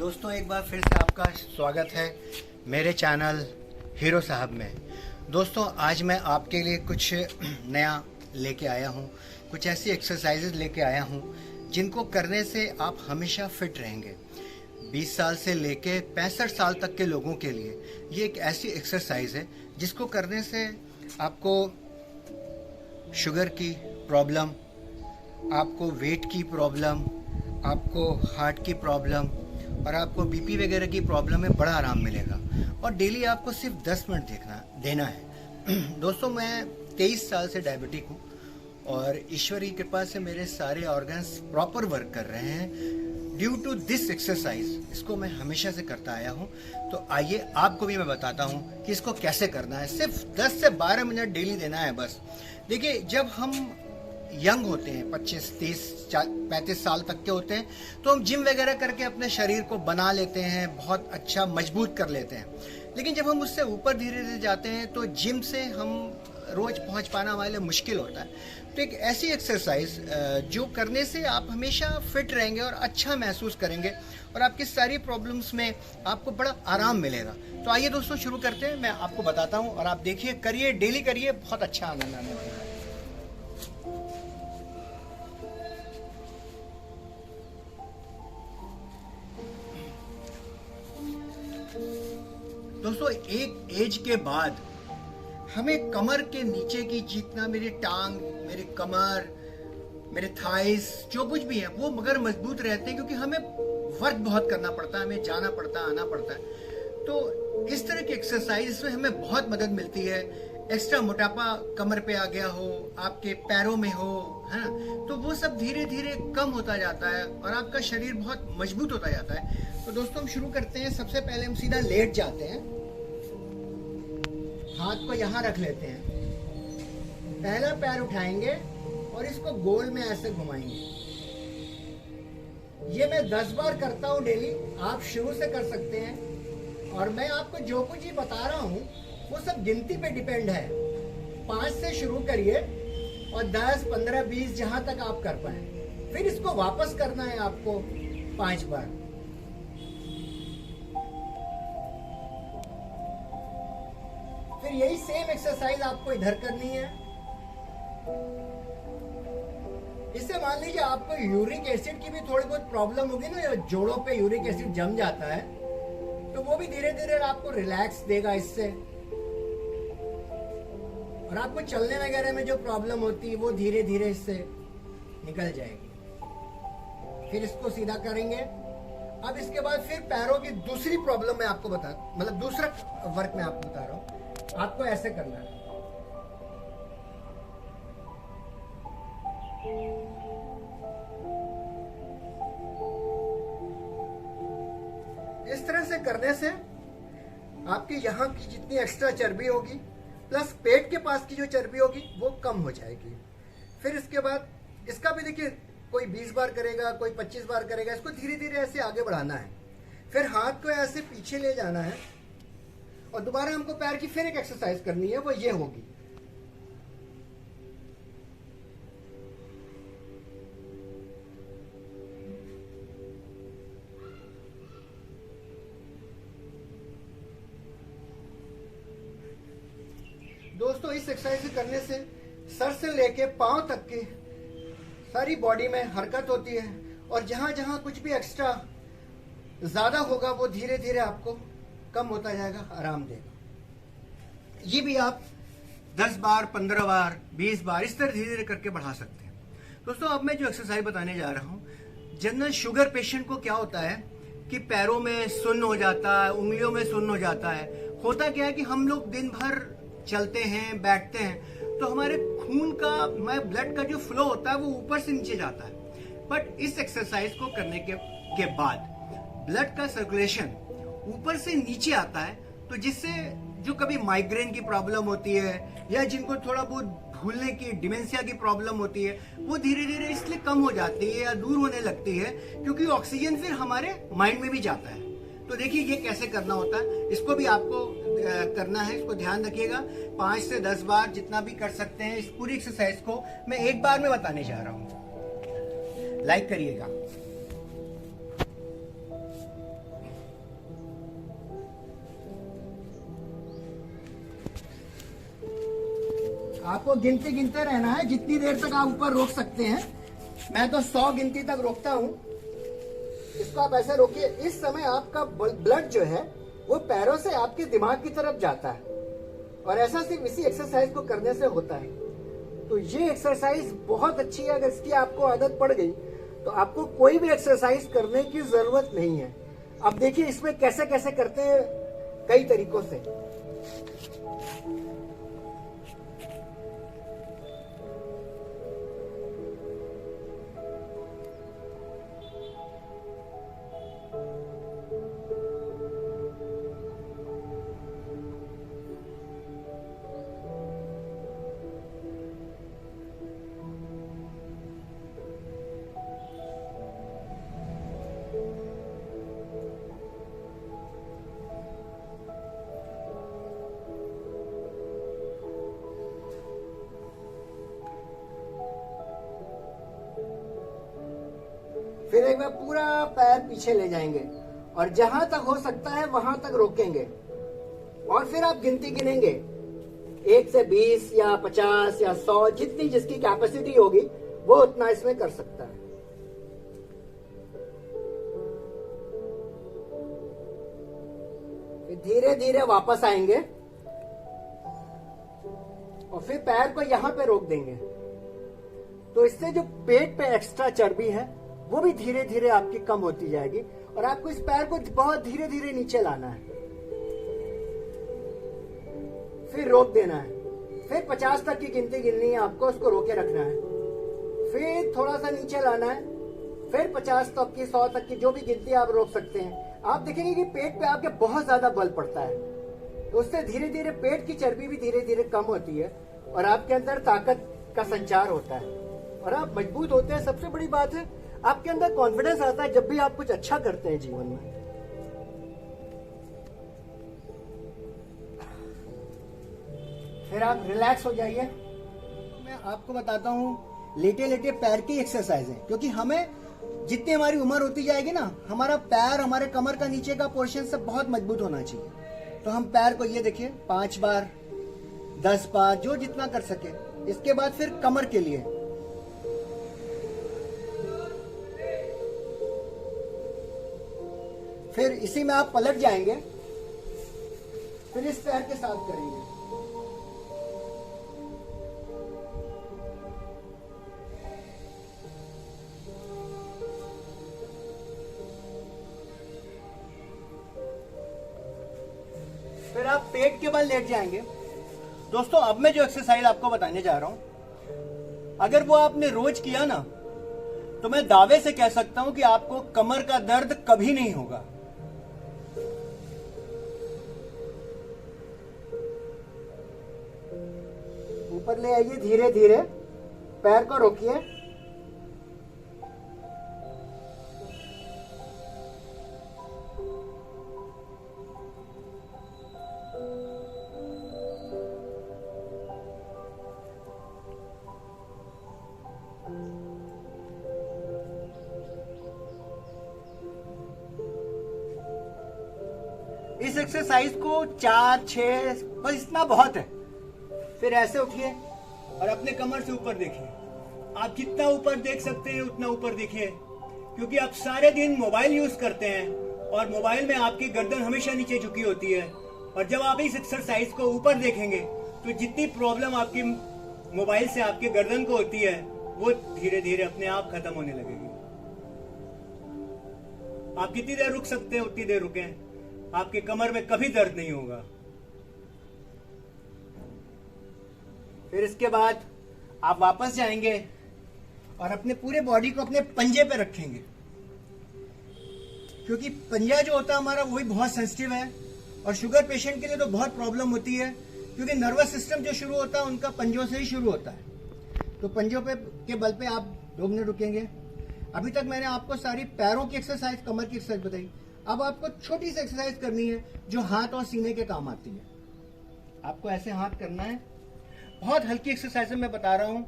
दोस्तों एक बार फिर से आपका स्वागत है मेरे चैनल हीरो साहब में। दोस्तों आज मैं आपके लिए कुछ नया लेके आया हूँ, कुछ ऐसी एक्सरसाइजेज लेके आया हूँ जिनको करने से आप हमेशा फिट रहेंगे। 20 साल से लेके 65 साल तक के लोगों के लिए ये एक ऐसी एक्सरसाइज है जिसको करने से आपको शुगर की प्रॉब्लम, आपको वेट की प्रॉब्लम, आपको हार्ट की प्रॉब्लम और आपको बीपी वगैरह की प्रॉब्लम में बड़ा आराम मिलेगा। और डेली आपको सिर्फ 10 मिनट देना है। दोस्तों मैं 23 साल से डायबिटिक हूँ और ईश्वर की कृपा से मेरे सारे ऑर्गन्स प्रॉपर वर्क कर रहे हैं ड्यू टू दिस एक्सरसाइज। इसको मैं हमेशा से करता आया हूँ, तो आइए आपको भी मैं बताता हूँ कि इसको कैसे करना है। सिर्फ 10 से 12 मिनट डेली देना है बस। देखिए जब हम यंग होते हैं, 25, 30, 35 साल तक के होते हैं, तो हम जिम वगैरह करके अपने शरीर को बना लेते हैं, बहुत अच्छा मजबूत कर लेते हैं। लेकिन जब हम उससे ऊपर धीरे धीरे जाते हैं तो जिम से हम रोज पहुंच पाना हमारे लिए मुश्किल होता है। तो एक ऐसी एक्सरसाइज जो करने से आप हमेशा फिट रहेंगे और अच्छा महसूस करेंगे और आपकी सारी प्रॉब्लम्स में आपको बड़ा आराम मिलेगा। तो आइए दोस्तों शुरू करते हैं, मैं आपको बताता हूँ और आप देखिए, करिए, डेली करिए, बहुत अच्छा आनंद आने वाला है। दोस्तों एक एज के बाद हमें कमर के नीचे की जितना मेरी टांग, मेरी कमर, मेरे थाइस जो कुछ भी है वो मगर मजबूत रहते हैं, क्योंकि हमें वर्क बहुत करना पड़ता है, हमें जाना पड़ता है, आना पड़ता है। तो इस तरह की एक्सरसाइज इसमें हमें बहुत मदद मिलती है। एक्स्ट्रा मोटापा कमर पे आ गया हो, आपके पैरों में हो, है ना, तो वो सब धीरे धीरे कम होता जाता है और आपका शरीर बहुत मजबूत होता जाता है। तो दोस्तों हम शुरू करते हैं। सबसे पहले हम सीधा लेट जाते हैं, हाथ को यहाँ रख लेते हैं, पहला पैर उठाएंगे और इसको गोल में ऐसे घुमाएंगे। ये मैं 10 बार करता हूँ डेली, आप शुरू से कर सकते हैं। और मैं आपको जो कुछ ही बता रहा हूँ वो सब गिनती पे डिपेंड है। 5 से शुरू करिए और 10, 15, 20 जहां तक आप कर पाए, फिर इसको वापस करना है आपको 5 बार। फिर यही सेम एक्सरसाइज आपको इधर करनी है। इससे मान लीजिए आपको यूरिक एसिड की भी थोड़ी बहुत प्रॉब्लम होगी ना, जोड़ों पे यूरिक एसिड जम जाता है, तो वो भी धीरे धीरे आपको रिलैक्स देगा इससे। और आपको चलने वगैरह में जो प्रॉब्लम होती है वो धीरे धीरे इससे निकल जाएगी। फिर इसको सीधा करेंगे। अब इसके बाद फिर पैरों की दूसरी प्रॉब्लम मैं आपको मतलब दूसरा वर्क मैं आपको बता रहा हूँ। आपको ऐसे करना है, इस तरह से करने से आपकी यहाँ की जितनी एक्स्ट्रा चर्बी होगी प्लस पेट के पास की जो चर्बी होगी वो कम हो जाएगी। फिर इसके बाद इसका भी देखिए, कोई 20 बार करेगा, कोई 25 बार करेगा। इसको धीरे धीरे ऐसे आगे बढ़ाना है। फिर हाथ को ऐसे पीछे ले जाना है और दोबारा हमको पैर की फिर एक एक्सरसाइज करनी है, वो ये होगी। दोस्तों इस एक्सरसाइज करने से सर से लेके पांव तक की सारी बॉडी में हरकत होती है और जहां जहां कुछ भी एक्स्ट्रा ज्यादा होगा वो धीरे धीरे आपको कम होता जाएगा, आराम देगा। ये भी आप 10 बार, 15 बार, 20 बार इस तरह धीरे धीरे करके बढ़ा सकते हैं। दोस्तों अब मैं जो एक्सरसाइज बताने जा रहा हूँ, जनरल शुगर पेशेंट को क्या होता है कि पैरों में सुन्न हो जाता है, उंगलियों में सुन्न हो जाता है। होता क्या है कि हम लोग दिन भर चलते हैं, बैठते हैं, तो हमारे खून का, हमारे ब्लड का जो फ्लो होता है वो ऊपर से नीचे जाता है। बट इस एक्सरसाइज को करने के बाद ब्लड का सर्कुलेशन ऊपर से नीचे आता है, तो जिससे जो कभी माइग्रेन की प्रॉब्लम होती है या जिनको थोड़ा बहुत भूलने की, डिमेंशिया की प्रॉब्लम होती है, वो धीरे धीरे इसलिए कम हो जाती है या दूर होने लगती है, क्योंकि ऑक्सीजन फिर हमारे माइंड में भी जाता है। तो देखिए ये कैसे करना होता है, इसको भी आपको करना है, इसको ध्यान रखिएगा। 5 से 10 बार जितना भी कर सकते हैं। इस पूरी एक्सरसाइज को मैं एक बार में बताने जा रहा हूँ, लाइक करिएगा। आपको गिनते रहना है, जितनी देर तक आप ऊपर रोक सकते हैं। मैं तो 100 गिनती तक रोकता हूँ। इसको आप ऐसे रोकिए। इस समय आपका ब्लड जो है वो पैरों से आपके दिमाग की तरफ जाता है, और ऐसा सिर्फ इसी एक्सरसाइज को करने से होता है। तो ये एक्सरसाइज बहुत अच्छी है। अगर इसकी आपको आदत पड़ गई तो आपको कोई भी एक्सरसाइज करने की जरूरत नहीं है। अब देखिए इसमें कैसे कैसे करते हैं, कई तरीकों से। फिर एक बार पूरा पैर पीछे ले जाएंगे और जहां तक हो सकता है वहां तक रोकेंगे, और फिर आप गिनती गिनेंगे 1 से 20 या 50 या 100, जितनी जिसकी कैपेसिटी होगी वो उतना इसमें कर सकता है। फिर धीरे धीरे वापस आएंगे और फिर पैर को यहां पे रोक देंगे। तो इससे जो पेट पे एक्स्ट्रा चर्बी है वो भी धीरे धीरे आपकी कम होती जाएगी, और आपको इस पैर को बहुत धीरे धीरे नीचे लाना है। फिर रोक देना है। फिर 50 तक की गिनती गिननी है आपको, उसको रोके रखना है। फिर थोड़ा सा नीचे लाना है। फिर 50 तक की, 100 तक की, जो भी गिनती आप रोक सकते हैं। आप देखेंगे कि पेट पे आपके बहुत ज्यादा बल पड़ता है, तो उससे धीरे धीरे पेट की चर्बी भी धीरे धीरे कम होती है और आपके अंदर ताकत का संचार होता है और आप मजबूत होते हैं। सबसे बड़ी बात है, आपके अंदर कॉन्फिडेंस आता है जब भी आप कुछ अच्छा करते हैं जीवन में। फिर आप रिलैक्स हो जाइए। मैं आपको बताता हूँ लेटे लेटे पैर की एक्सरसाइज है, क्योंकि हमें जितनी हमारी उम्र होती जाएगी ना, हमारा पैर, हमारे कमर का नीचे का पोर्शन सब बहुत मजबूत होना चाहिए। तो हम पैर को ये देखिए 5 बार, 10 बार, जो जितना कर सके। इसके बाद फिर कमर के लिए फिर इसी में आप पलट जाएंगे, फिर इस पैर के साथ करेंगे। फिर आप पेट के बल लेट जाएंगे। दोस्तों, अब मैं जो एक्सरसाइज आपको बताने जा रहा हूं, अगर वो आपने रोज किया ना, तो मैं दावे से कह सकता हूं कि आपको कमर का दर्द कभी नहीं होगा। ऊपर ले आइए धीरे धीरे, पैर को रोकिए। इस एक्सरसाइज को 4, 6, बस इतना बहुत है। फिर ऐसे उठिए और अपने कमर से ऊपर देखिए। आप जितना ऊपर देख सकते हैं उतना ऊपर देखिए, क्योंकि आप सारे दिन मोबाइल यूज करते हैं और मोबाइल में आपकी गर्दन हमेशा नीचे झुकी होती है। और जब आप इस एक्सरसाइज को ऊपर देखेंगे तो जितनी प्रॉब्लम आपकी मोबाइल से आपके गर्दन को होती है वो धीरे धीरे अपने आप खत्म होने लगेगी। आप जितनी देर रुक सकते हैं उतनी देर रुकें, आपके कमर में कभी दर्द नहीं होगा। फिर इसके बाद आप वापस जाएंगे और अपने पूरे बॉडी को अपने पंजे पे रखेंगे, क्योंकि पंजा जो होता है हमारा वही बहुत सेंसिटिव है और शुगर पेशेंट के लिए तो बहुत प्रॉब्लम होती है, क्योंकि नर्वस सिस्टम जो शुरू होता है उनका पंजों से ही शुरू होता है। तो पंजों पे के बल पे आप 2 मिनट रुकेंगे। अभी तक मैंने आपको सारी पैरों की एक्सरसाइज, कमर की एक्सरसाइज बताई। अब आपको छोटी सी एक्सरसाइज करनी है जो हाथ और सीने के काम आती है। आपको ऐसे हाथ करना है, बहुत हल्की एक्सरसाइज मैं बता रहा हूं।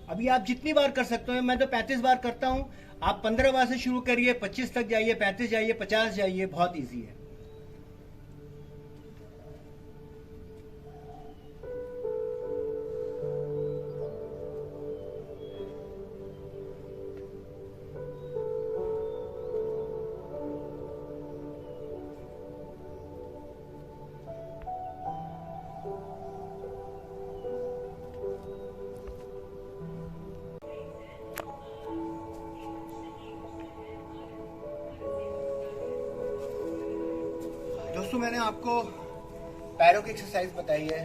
अभी आप जितनी बार कर सकते हो, मैं तो 35 बार करता हूं। आप 15 बार से शुरू करिए, 25 तक जाइए, 35 जाइए, 50 जाइए, बहुत इजी है। दोस्तों मैंने आपको पैरों की एक्सरसाइज बताई है।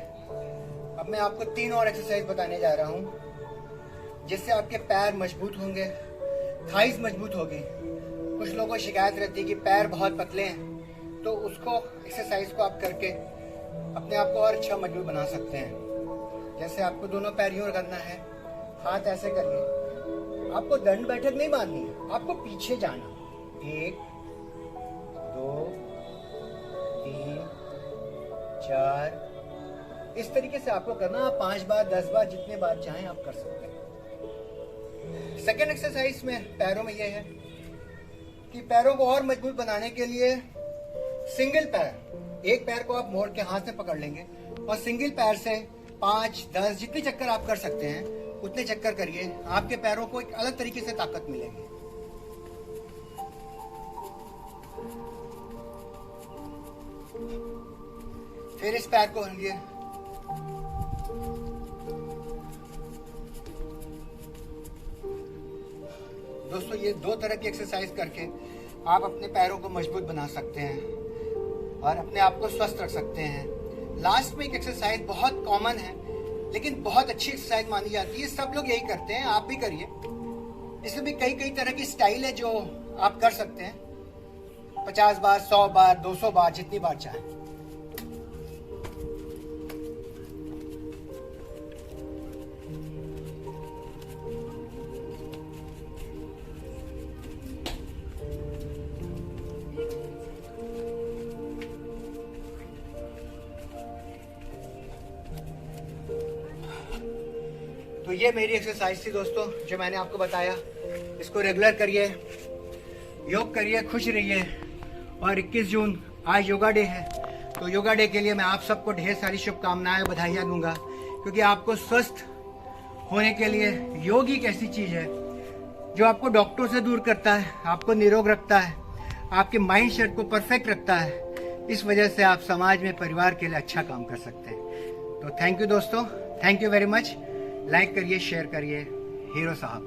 अब मैं आपको 3 और एक्सरसाइज बताने जा रहा हूँ जिससे आपके पैर मजबूत होंगे, थाइस मजबूत होगी। कुछ लोगों को शिकायत रहती है कि पैर बहुत पतले हैं, तो उसको एक्सरसाइज को आप करके अपने आप को और अच्छा मजबूत बना सकते हैं। जैसे आपको दोनों पैर यूं करना है, हाथ ऐसे करिए। आपको दंड बैठक नहीं मारनी है, आपको पीछे जाना। 1 2 3 4 इस तरीके से आपको करना। आप 5 बार 10 बार जितने बार चाहें आप कर सकते हैं। सेकेंड एक्सरसाइज में पैरों में यह है कि पैरों को और मजबूत बनाने के लिए सिंगल पैर, एक पैर को आप मोड़ के हाथ में पकड़ लेंगे और सिंगल पैर से 5 10 जितने चक्कर आप कर सकते हैं उतने चक्कर करिए। आपके पैरों को एक अलग तरीके से ताकत मिलेगी। फिर इस पैर को हिलाइए। दोस्तों ये 2 तरह की एक्सरसाइज करके आप अपने पैरों को मजबूत बना सकते हैं और अपने आप को स्वस्थ रख सकते हैं। लास्ट में एक एक्सरसाइज बहुत कॉमन है लेकिन बहुत अच्छी एक्सरसाइज मानी जाती है, सब लोग यही करते हैं, आप भी करिए। इसमें भी कई तरह की स्टाइल है जो आप कर सकते हैं। 50 बार 100 बार 200 बार जितनी बार चाहें। तो ये मेरी एक्सरसाइज थी दोस्तों जो मैंने आपको बताया। इसको रेगुलर करिए, योग करिए, खुश रहिए। और 21 जून आज योगा डे है, तो योगा डे के लिए मैं आप सबको ढेर सारी शुभकामनाएं, बधाइयाँ दूंगा, क्योंकि आपको स्वस्थ होने के लिए योग ही एक ऐसी चीज है जो आपको डॉक्टरों से दूर करता है, आपको निरोग रखता है, आपके माइंड सेट को परफेक्ट रखता है। इस वजह से आप समाज में, परिवार के लिए अच्छा काम कर सकते हैं। तो थैंक यू दोस्तों, thank you very much. Like करिए, शेयर करिए। हीरो साहब।